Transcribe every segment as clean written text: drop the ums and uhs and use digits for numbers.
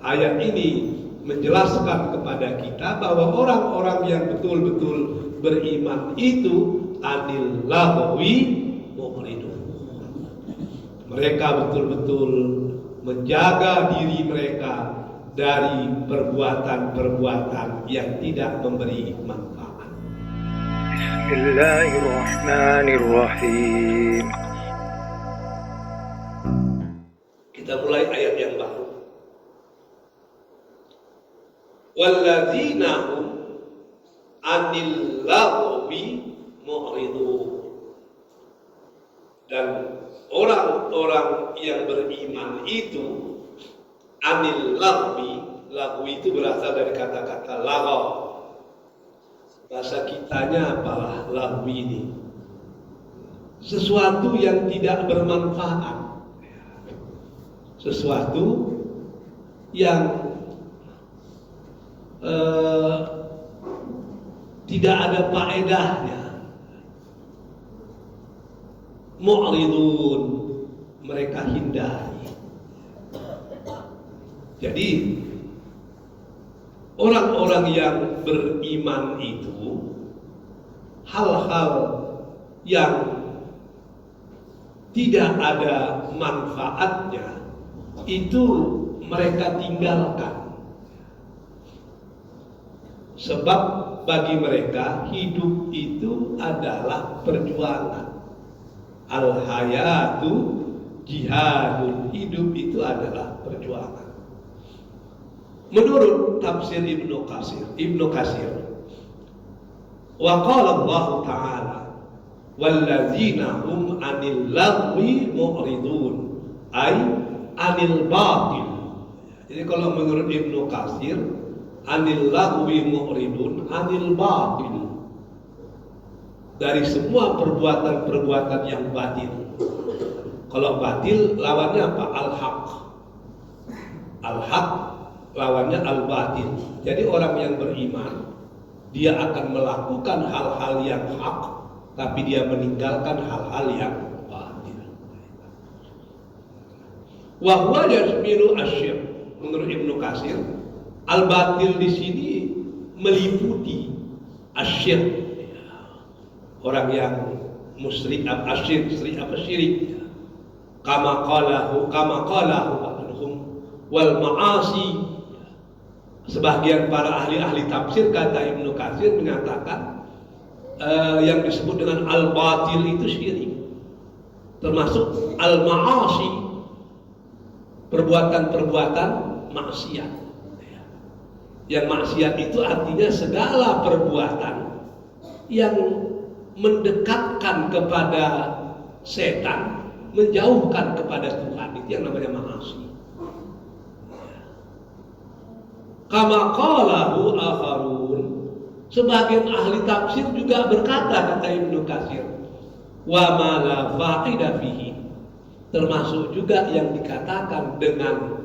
ayat ini menjelaskan kepada kita bahwa orang-orang yang betul-betul beriman itu anil lahwi mu'ridun. Mereka betul-betul menjaga diri mereka dari perbuatan-perbuatan yang tidak memberi manfaat. Bismillahirrahmanirrahim. Kita mulai ayat yang baru. Walladzina hum anil lagwi mu'ridun. Dan orang-orang yang beriman itu anil lagwi, lagwi itu berasal dari kata-kata laghaw. Bahasa kitanya apalah lagwi ini? Sesuatu yang tidak bermanfaat. Sesuatu yang tidak ada faedahnya. Mu'ridun, mereka hindari. Jadi orang-orang yang beriman itu hal-hal yang tidak ada manfaatnya itu mereka tinggalkan. Sebab bagi mereka hidup itu adalah perjuangan. Al-hayatu jihadun, hidup itu adalah perjuangan. Menurut tafsir Ibnu Katsir, wa qala Allah Ta'ala walladzina hum anil lagwi mu'ridun ay anil batil. Jadi kalau menurut Ibnu Katsir, anil lagwi mu'ridun anil batil, dari semua perbuatan-perbuatan yang batil. Kalau batil lawannya apa? Al-haq. Al-haq lawannya al-batil. Jadi orang yang beriman, dia akan melakukan hal-hal yang hak, tapi dia meninggalkan hal-hal yang batil. Wa huwa yashmilu asyirk. Menurut Ibnu Katsir, al-batil di sini meliputi asyirk. Orang yang musyrik, syirik. Kama qalahu anhum wal ma'asi. Sebagian para ahli tafsir, kata Ibnu Katsir, mengatakan yang disebut dengan al-batil itu syirik, termasuk al-ma'asi, perbuatan-perbuatan maksiat. Yang maksiat itu artinya segala perbuatan yang mendekatkan kepada setan, menjauhkan kepada Tuhan, itu yang namanya ma'asi. Kama qalahu akharun. Sebagian ahli tafsir juga berkata, kata Ibnu Katsir, wa ma la fa'idah fihi, termasuk juga yang dikatakan dengan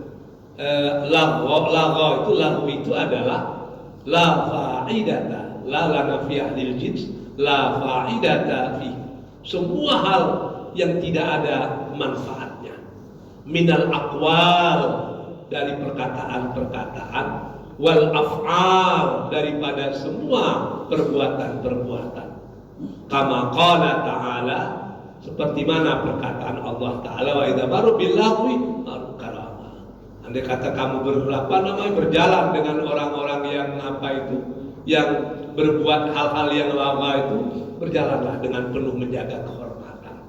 laghaw itu adalah la fa'idata, la nafiyah lil jins, la fa'idata fi, semua hal yang tidak ada manfaatnya, minal aqwal, dari perkataan-perkataan, wal af'al, daripada semua perbuatan-perbuatan. Kama qala ta'ala, seperti mana perkataan Allah Ta'ala, wa idza baru bil lagwi maru karama. Andai kata kamu berjalan dengan orang-orang yang yang berbuat hal-hal yang lama itu, berjalanlah dengan penuh menjaga kehormatan.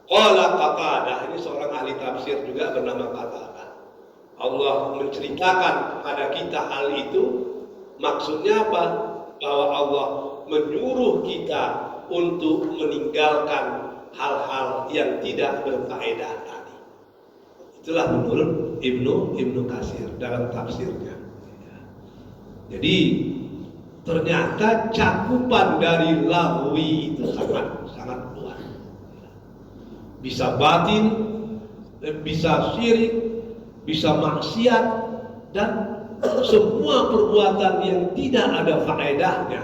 Qala Qatadah, ini seorang ahli tafsir juga bernama Qatadah. Allah menceritakan kepada kita hal itu, maksudnya apa? Bahwa Allah menyuruh kita untuk meninggalkan hal-hal yang tidak berfaedah tadi. Itulah menurut Ibnu Katsir dalam tafsirnya. Jadi ternyata cakupan dari lagwi itu sangat luas. Bisa batin, bisa syirik, bisa maksiat, dan semua perbuatan yang tidak ada faedahnya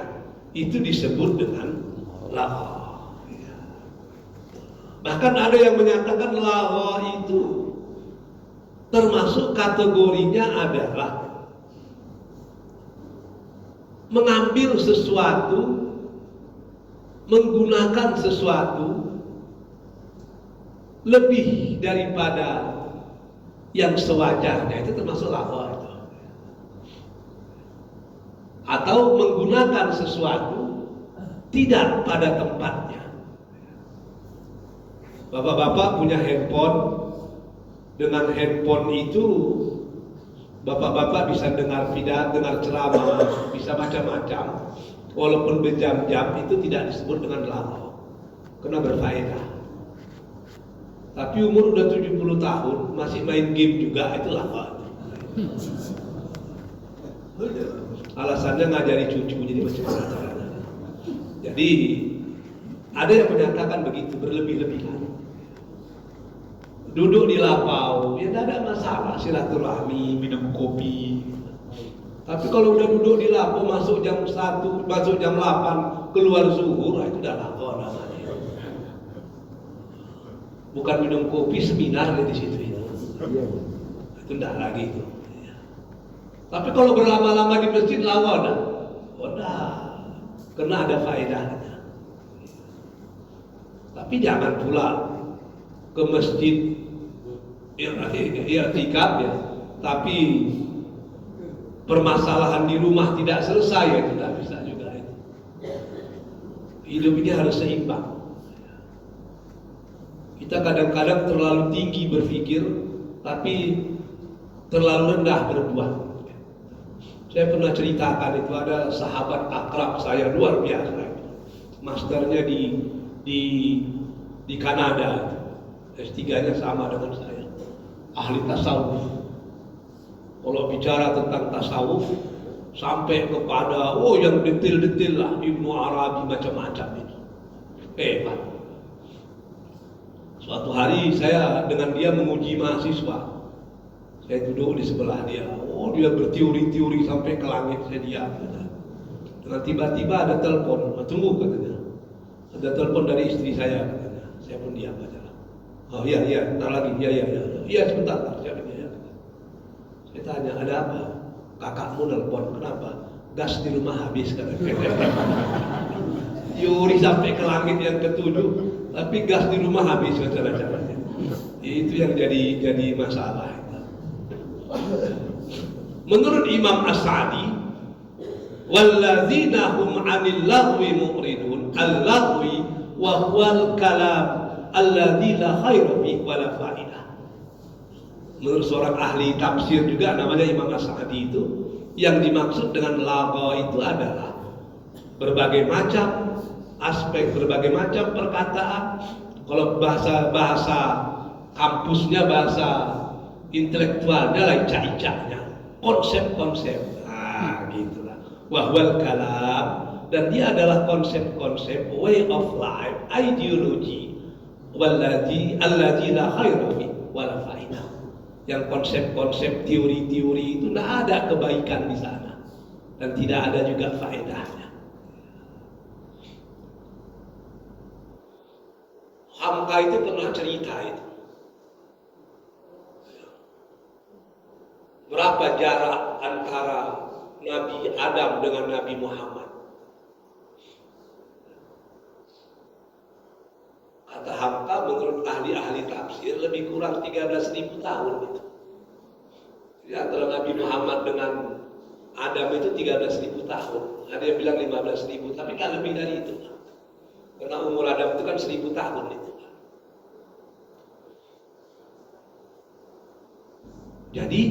itu disebut dengan laghaw. Bahkan ada yang menyatakan laghaw itu termasuk kategorinya adalah mengambil sesuatu, menggunakan sesuatu lebih daripada yang sewajarnya, itu termasuk lagho itu. Atau menggunakan sesuatu tidak pada tempatnya. Bapak-bapak punya handphone, dengan handphone itu bapak-bapak bisa dengar pidato, dengar ceramah, bisa macam-macam. Walaupun berjam-jam, itu tidak disebut dengan lagho, karena berfaedah. Tapi umur udah 70 tahun masih main game juga, itu lagho. Alasannya ngajari cucu, jadi macam-macam caranya. Jadi ada yang menyatakan begitu, berlebih-lebihan. Duduk di lapau, ya tidak ada masalah, silaturahmi, minum kopi. Tapi kalau udah duduk di lapau, masuk jam 1, masuk jam 8, keluar zuhur, itu udah lagho namanya. Bukan minum kopi, seminar di situ itu. Itu tidak lagi itu. Tapi kalau berlama-lama di masjid, lagho dah. Karena ada faedahnya. Tapi jangan pula ke masjid i'tikaf ya, tapi permasalahan di rumah tidak selesai, ya tidak bisa juga itu. Hidup ini harus seimbang. Kita kadang-kadang terlalu tinggi berpikir, tapi terlalu rendah berbuat. Saya pernah ceritakan, itu ada sahabat akrab saya luar biasa, masternya di Kanada, S3-nya sama dengan saya, ahli tasawuf. Kalau bicara tentang tasawuf sampai kepada yang detail-detail lah, Ibnu Arabi macam-macam itu hebat. Suatu hari saya dengan dia menguji mahasiswa, saya duduk di sebelah dia. Dia berteori-teori sampai ke langit, saya diam. Dan tiba-tiba ada telepon, tunggu katanya. Ada telepon dari istri saya katanya. Saya pun diam aja. Oh iya, ntar lagi, iya sebentar, saya ya. Saya tanya, ada apa? Kakakmu nelpon, kenapa? Gas di rumah habis katanya. Teori sampai ke langit yang ketujuh, tapi gas di rumah habis katanya. Itu yang jadi masalah. Menurut Imam As-Sa'di, walladzina hum 'anil lahwi mu'ridun, al-lahwi wa huwal kalam alladzi la khaira fihi wa la fa'idah. Menurut seorang ahli tafsir juga namanya Imam As-Sa'di, itu yang dimaksud dengan lagho itu adalah berbagai macam aspek, berbagai macam perkataan. Kalau bahasa kampusnya, bahasa intelektualnya lah, icak-icaknya, konsep-konsep, gitulah. Wahwal kalam, dan dia adalah konsep-konsep, way of life, ideologi, alladzi la khaira fi wala fa'idah. Yang konsep-konsep teori-teori itu tidak ada kebaikan di sana, dan tidak ada juga faedahnya. Hamka itu pernah cerita itu, berapa jarak antara Nabi Adam dengan Nabi Muhammad. Kata Hamka, menurut ahli-ahli tafsir lebih kurang 13.000 tahun itu. Jadi antara Nabi Muhammad dengan Adam itu 13.000 tahun. Ada yang bilang 15.000, tapi kan lebih dari itu. Karena umur Adam itu kan 1.000 tahun itu. Jadi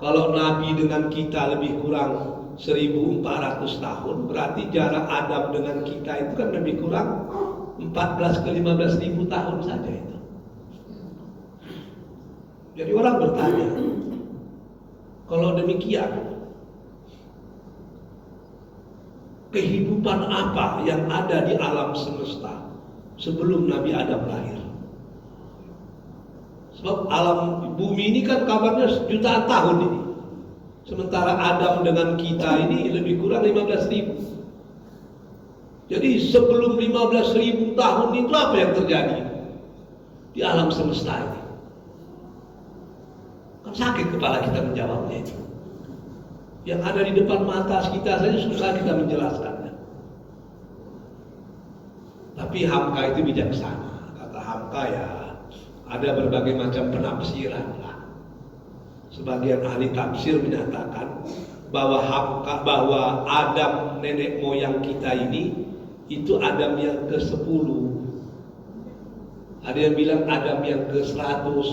kalau Nabi dengan kita lebih kurang 1.400 tahun, berarti jarak Adam dengan kita itu kan lebih kurang 14 ke 15.000 tahun saja itu. Jadi orang bertanya, kalau demikian, kehidupan apa yang ada di alam semesta sebelum Nabi Adam lahir? Sebab alam bumi ini kan kabarnya jutaan tahun ini. Sementara Adam dengan kita ini lebih kurang 15.000. Jadi sebelum 15.000 tahun itu apa yang terjadi di alam semesta ini? Kan sakit kepala kita menjawabnya itu. Yang ada di depan mata kita saja susah kita menjelaskannya. Tapi Hamka itu bijaksana. Kata Hamka ya, ada berbagai macam penafsiran lah. Sebagian ahli tafsir menyatakan bahwa Adam nenek moyang kita ini itu Adam yang ke-10. Ada yang bilang Adam yang ke-100.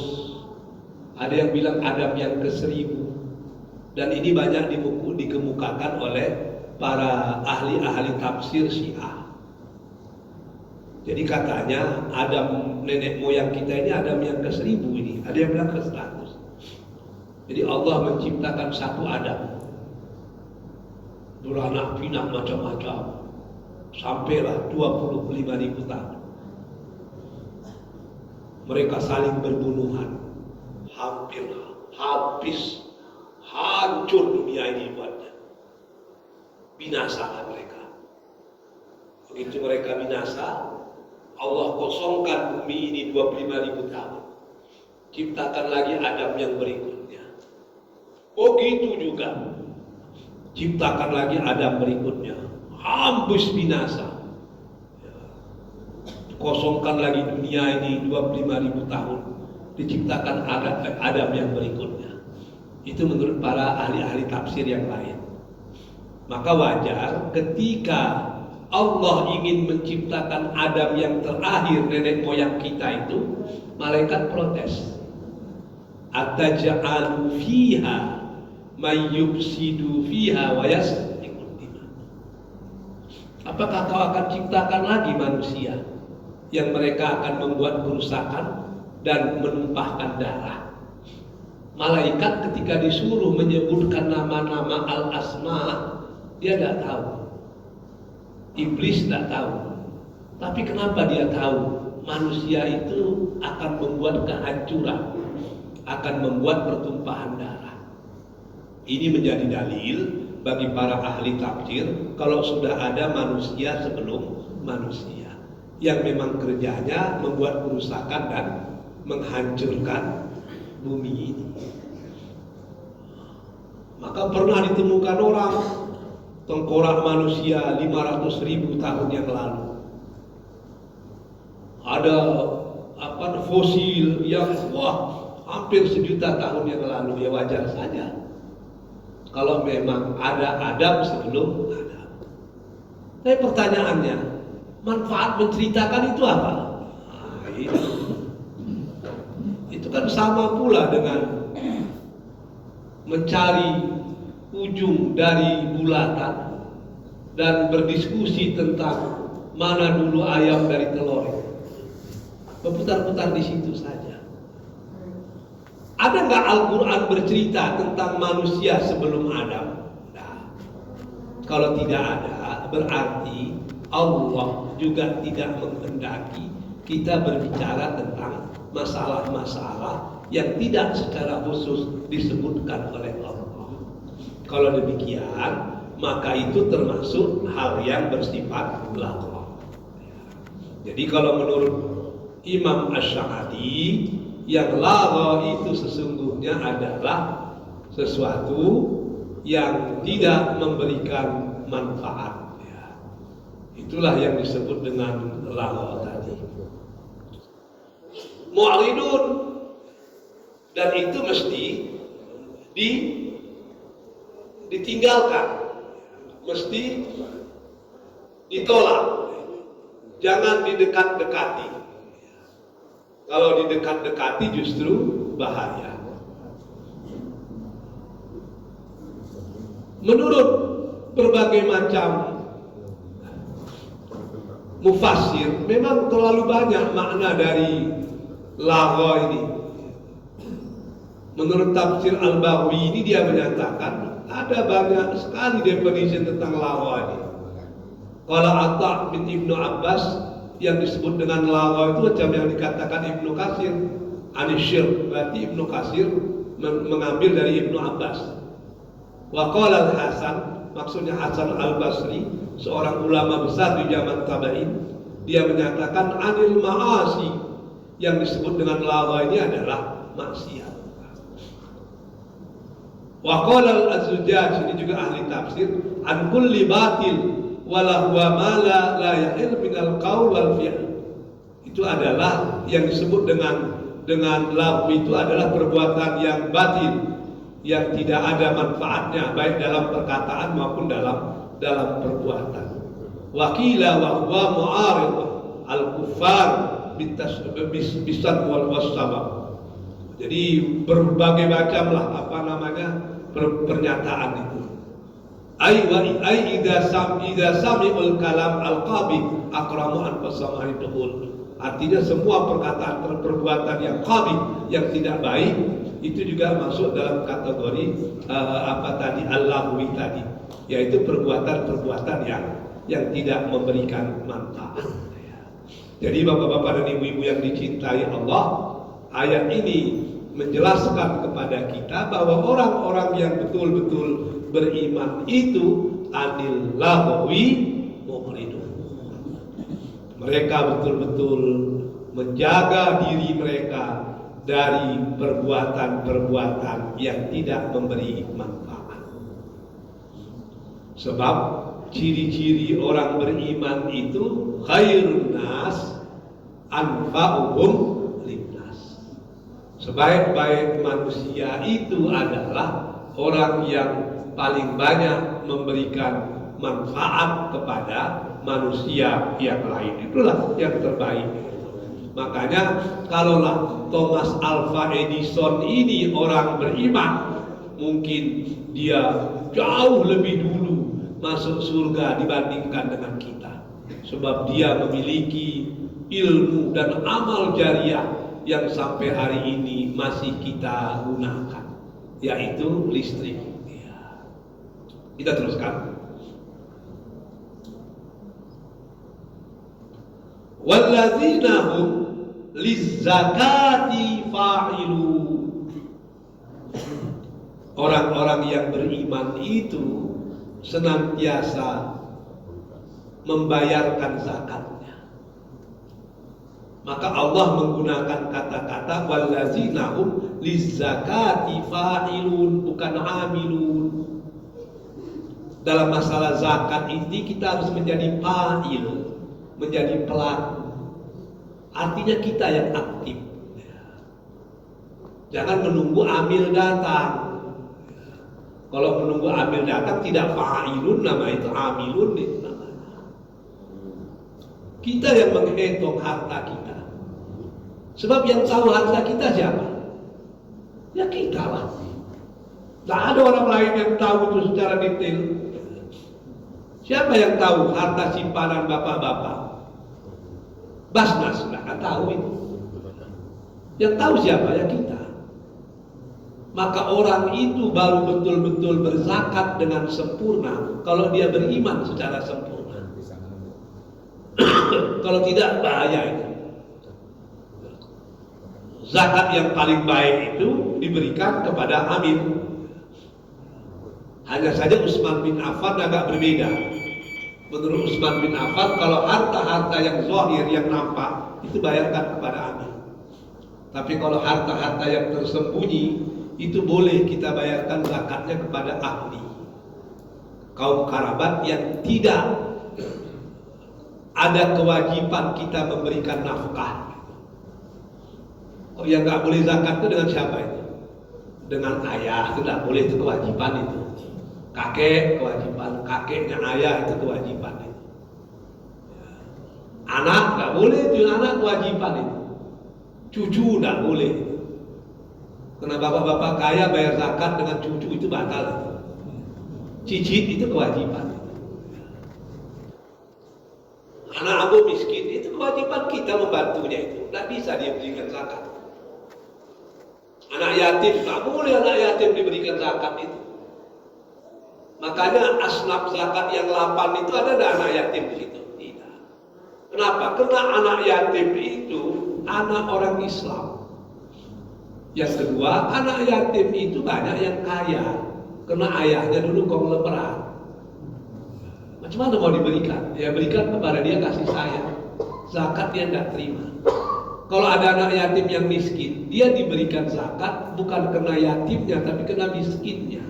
Ada yang bilang Adam yang ke-1000. Dan ini banyak dikemukakan oleh para ahli-ahli tafsir Syiah. Jadi katanya Adam nenek moyang kita ini Adam yang ke-1000 ini. Ada yang bilang ke-100. Jadi Allah menciptakan satu Adam. Beranak pinak macam-macam. Sampailah 25.000 tahun. Mereka saling berbunuhan. Hampir habis. Hancur dunia ini buatnya. Binasalah mereka. Begitu mereka binasa, Allah kosongkan bumi ini 25.000 tahun. Ciptakan lagi Adam yang berikutnya. Begitu juga. Ciptakan lagi Adam berikutnya. Habis binasa. Kosongkan lagi dunia ini 25.000 tahun. Diciptakan Adam yang berikutnya. Itu menurut para ahli-ahli tafsir yang lain. Maka wajar ketika Allah ingin menciptakan Adam yang terakhir nenek moyang kita itu, malaikat protes. Ataj'alu fiha may yufsidu fiha wa yasfiku dima. Apakah kau akan ciptakan lagi manusia yang mereka akan membuat kerusakan dan menumpahkan darah? Malaikat ketika disuruh menyebutkan nama-nama al-asma, dia tidak tahu. Iblis tidak tahu. Tapi kenapa dia tahu? Manusia itu akan membuat kehancuran, akan membuat pertumpahan darah. Ini menjadi dalil bagi para ahli tafsir kalau sudah ada manusia sebelum manusia yang memang kerjanya membuat kerusakan dan menghancurkan bumi ini. Maka pernah ditemukan orang tengkorak manusia 500.000 tahun yang lalu. Ada fosil yang hampir 1.000.000 tahun yang lalu. Ya wajar saja kalau memang ada Adam sebelum Adam. Tapi pertanyaannya, manfaat menceritakan itu apa? Itu kan sama pula dengan mencari ujung dari bulatan dan berdiskusi tentang mana dulu ayam dari telur. Berputar-putar di situ saja. Ada nggak Al-Quran bercerita tentang manusia sebelum Adam? Nah, kalau tidak ada, berarti Allah juga tidak menghendaki kita berbicara tentang masalah-masalah yang tidak secara khusus disebutkan oleh Allah. Kalau demikian, maka itu termasuk hal yang bersifat lagha. Jadi kalau menurut Imam Asy'ari, yang lagha itu sesungguhnya adalah sesuatu yang tidak memberikan manfaat. Itulah yang disebut dengan lagha tadi. Mu'ridun, dan itu mesti ditinggalkan, mesti ditolak, jangan didekat-dekati. Kalau didekat-dekati justru bahaya. Menurut berbagai macam mufassir, memang terlalu banyak makna dari lagha ini. Menurut tafsir Al-Baghawi ini dia menyatakan ada banyak sekali definisi tentang lagha ini. Kalau Atta' bin Ibnu Abbas yang disebut dengan lagha itu macam yang dikatakan Ibnu Katsir Anisyir, berarti Ibnu Katsir mengambil dari Ibnu Abbas. Wa qala Al-Hasan, maksudnya Hasan Al-Basri, seorang ulama besar di zaman tabi'in, dia menyatakan anil ma'asi, yang disebut dengan lagha ini adalah maksiat. Wa qala al-Zujjaj, ini juga ahli tafsir, an kulli batil wala huwa ma la yahil min al-qaul wal fi'l. Itu adalah yang disebut dengan lahu, itu adalah perbuatan yang batil, yang tidak ada manfaatnya baik dalam perkataan maupun dalam perbuatan. Wakila wa huwa mu'arid al-kuffar bisan wal wasabab. Jadi berbagai macam lah pernyataan itu. Idza sami'ul kalam al-qabih akramu an fasama'i tuhul. Artinya semua perbuatan yang qabih, yang tidak baik, itu juga masuk dalam kategori al-lahwi tadi, yaitu perbuatan yang tidak memberikan manfaat. Jadi bapak-bapak dan ibu-ibu yang dicintai Allah, ayat ini menjelaskan kepada kita bahwa orang-orang yang betul-betul beriman itu anil lahwi mu'ridun. Mereka betul-betul menjaga diri mereka dari perbuatan-perbuatan yang tidak memberi manfaat. Sebab ciri-ciri orang beriman itu khairun nas anfa'uhum linnas. Sebaik-baik manusia itu adalah orang yang paling banyak memberikan manfaat kepada manusia yang lain. Itulah yang terbaik. Makanya kalaulah Thomas Alva Edison ini orang beriman, mungkin dia jauh lebih dulu masuk surga dibandingkan dengan kita. Sebab dia memiliki ilmu dan amal jariah yang sampai hari ini masih kita gunakan, yaitu listrik. Kita teruskan. Walladzina hum lizzakati fa'ilun. Orang-orang yang beriman itu senantiasa membayarkan zakatnya. Maka Allah menggunakan kata-kata walladzina hum lizzakati fa'ilun, bukan amilun. Dalam masalah zakat ini kita harus menjadi fa'il, menjadi pelaku. Artinya kita yang aktif. Jangan menunggu amil datang. Kalau menunggu amil datang tidak fa'ilun, nama itu amilun itu namanya. Kita yang menghitung harta kita. Sebab yang tahu harta kita siapa? Ya kita lah. Tidak ada orang lain yang tahu itu secara detail. Siapa yang tahu harta simpanan bapak-bapak? Basnas nggak akan tahu itu. Yang tahu siapa? Ya kita. Maka orang itu baru betul-betul berzakat dengan sempurna kalau dia beriman secara sempurna. Kalau tidak, bahaya itu. Zakat yang paling baik itu diberikan kepada amil. Hanya saja Utsman bin Affan agak berbeda. Menurut Utsman bin Affan, kalau harta-harta yang zahir, yang nampak, itu bayarkan kepada amil. Tapi kalau harta-harta yang tersembunyi, itu boleh kita bayarkan zakatnya kepada ahli, kaum kerabat yang tidak ada kewajiban kita memberikan nafkah. Oh, yang nggak boleh zakat itu dengan siapa itu? Dengan ayah, itu nggak boleh, itu kewajiban itu. Kakek kewajiban, kakeknya ayah itu kewajiban itu. Anak nggak boleh, itu anak kewajiban itu. Cucu nggak boleh. Karena bapak-bapak kaya bayar zakat dengan cucu itu batal itu. Cicit itu kewajiban. Anak abu miskin itu kewajiban kita membantunya itu. Nggak bisa dia berikan zakat. Anak yatim nggak boleh anak yatim diberikan zakat itu. Makanya asnaf zakat yang 8 itu ada anak yatim di situ? Tidak. Kenapa? Karena anak yatim itu anak orang Islam. Yang kedua, anak yatim itu banyak yang kaya karena ayahnya dulu konglomerat. Macam mana mau diberikan? Ya berikan kepada dia kasih sayang. Zakat dia tidak terima. Kalau ada anak yatim yang miskin, dia diberikan zakat bukan kena yatimnya, tapi kena miskinnya.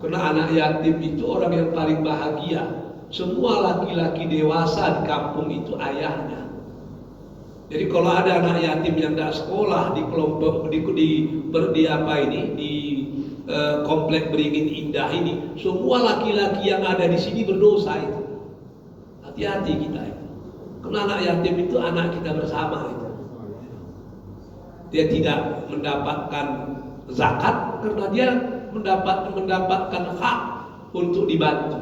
Karena anak yatim itu orang yang paling bahagia. Semua laki-laki dewasa di kampung itu ayahnya. Jadi kalau ada anak yatim yang tidak sekolah di kelompok di komplek Beringin Indah ini, semua laki-laki yang ada di sini berdosa itu. Hati-hati kita itu. Karena anak yatim itu anak kita bersama itu. Dia tidak mendapatkan zakat karena dia mendapatkan hak untuk dibantu.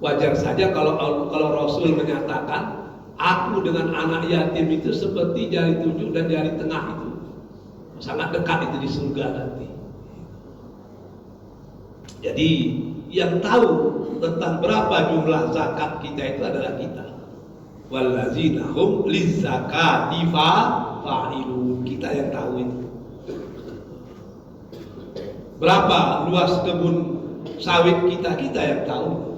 Wajar saja kalau Rasul menyatakan, aku dengan anak yatim itu seperti jari tunjuk dan jari tengah itu. Sangat dekat itu di surga nanti. Jadi yang tahu tentang berapa jumlah zakat kita itu adalah kita. Wallazina hum lizzakati fa'ilun. Kita yang tahu itu. Berapa luas kebun sawit kita yang tahu.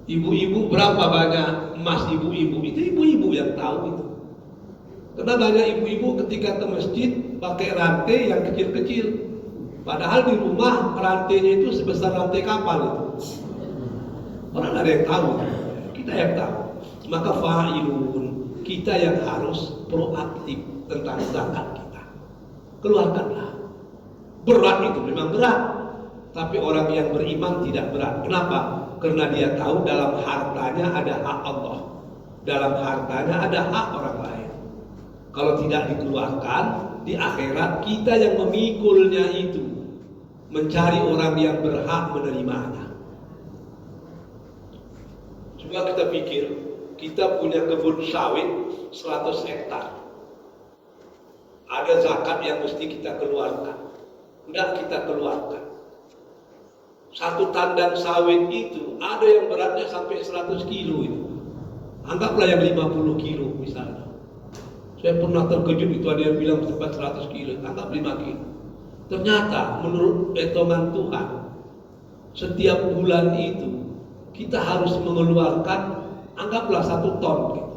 Ibu-ibu berapa banyak emas ibu-ibu, itu ibu-ibu yang tahu itu. Karena banyak ibu-ibu ketika ke masjid pakai rantai yang kecil-kecil, padahal di rumah rantainya itu sebesar rantai kapal itu. Orang ada yang tahu, kita yang tahu. Maka fa'ilun, kita yang harus proaktif tentang zakat kita. Keluarkanlah. Berat itu memang berat, tapi orang yang beriman tidak berat. Kenapa? Karena dia tahu dalam hartanya ada hak Allah, dalam hartanya ada hak orang lain. Kalau tidak dikeluarkan, di akhirat kita yang memikulnya itu, mencari orang yang berhak menerimanya. Coba kita pikir, kita punya kebun sawit 100 hektar. Ada zakat yang mesti kita keluarkan. Tidak kita keluarkan. Satu tandan sawit itu ada yang beratnya sampai 100 kilo itu. Anggaplah yang 50 kilo misalnya. Saya pernah terkejut itu ada yang bilang sempat 100 kilo, anggap 5 kilo. Ternyata menurut hitungan Tuhan, setiap bulan itu kita harus mengeluarkan anggaplah 1 ton gitu.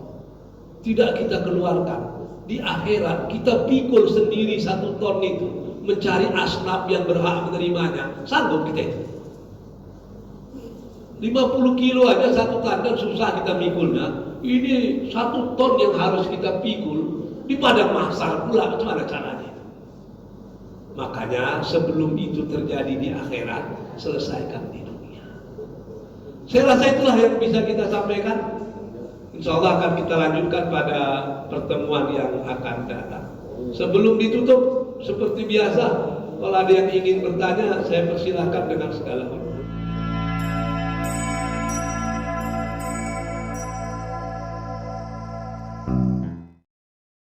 Tidak kita keluarkan. Di akhirat kita pikul sendiri 1 ton itu, mencari asnaf yang berhak menerimanya. Sanggup kita itu? 50 kilo aja 1 tandan susah kita mikulnya. Ini 1 ton yang harus kita pikul di padang mahsyar pula. Bagaimana caranya? Makanya sebelum itu terjadi di akhirat, selesaikan di dunia. Saya rasa itulah yang bisa kita sampaikan. Insya Allah akan kita lanjutkan pada pertemuan yang akan datang. Sebelum ditutup, seperti biasa, kalau ada yang ingin bertanya, saya persilahkan dengan segala hormat.